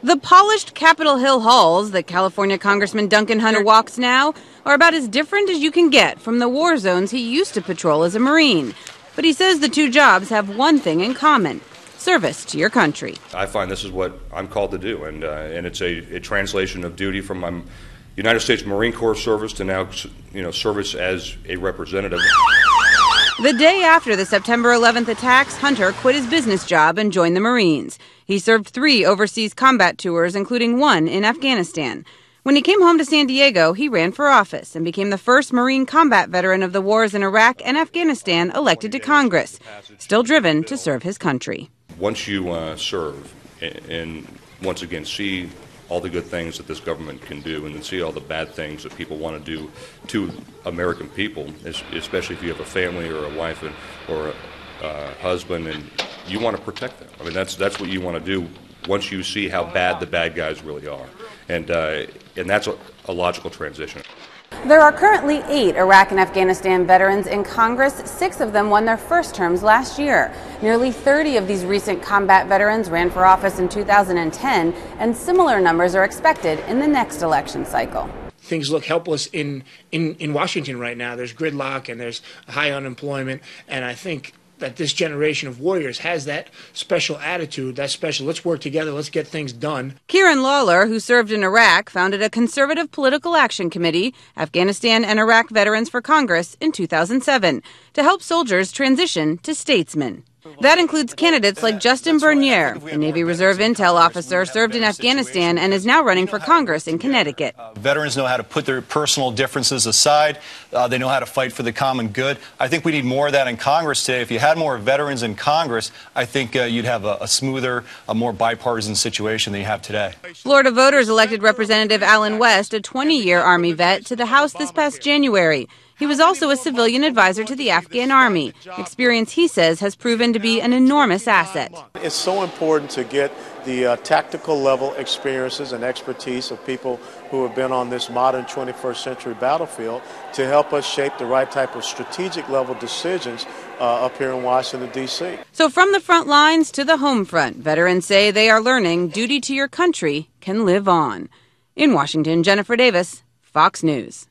The polished Capitol Hill halls that California Congressman Duncan Hunter walks now are about as different as you can get from the war zones he used to patrol as a Marine. But he says the two jobs have one thing in common: service to your country. I find this is what I'm called to do, and it's a translation of duty from my United States Marine Corps service to now, service as a representative. The day after the September 11th attacks, Hunter quit his business job and joined the Marines. He served 3 overseas combat tours, including one in Afghanistan. When he came home to San Diego, he ran for office and became the first Marine combat veteran of the wars in Iraq and Afghanistan elected to Congress, still driven to serve his country. Once you serve and once again see all the good things that this government can do and then see all the bad things that people want to do to American people, especially if you have a family or a wife or a husband, and you want to protect them. I mean, that's what you want to do once you see how bad the bad guys really are. And that's a logical transition. There are currently 8 Iraq and Afghanistan veterans in Congress. 6 of them won their first terms last year. Nearly 30 of these recent combat veterans ran for office in 2010, and similar numbers are expected in the next election cycle. Things look helpless in Washington right now. There's gridlock and there's high unemployment, and I think that this generation of warriors has that special attitude, that special, let's work together, let's get things done. Kieran Lawler, who served in Iraq, founded a conservative political action committee, Afghanistan and Iraq Veterans for Congress, in 2007, to help soldiers transition to statesmen. That includes candidates like Justin Bernier, a Navy Reserve intel officer, served in Afghanistan and is now running for Congress in Connecticut. Veterans know how to put their personal differences aside. They know how to fight for the common good. I think we need more of that in Congress today. If you had more veterans in Congress, I think you'd have a smoother, a more bipartisan situation than you have today. Florida voters elected Representative Alan West, a 20-year Army vet, to the House this past January. He was also a civilian advisor to the Afghan Army. Experience, he says, has proven to be an enormous asset. It's so important to get the tactical level experiences and expertise of people who have been on this modern 21st century battlefield to help us shape the right type of strategic level decisions up here in Washington, D.C. So from the front lines to the home front, veterans say they are learning duty to your country can live on. In Washington, Jennifer Davis, Fox News.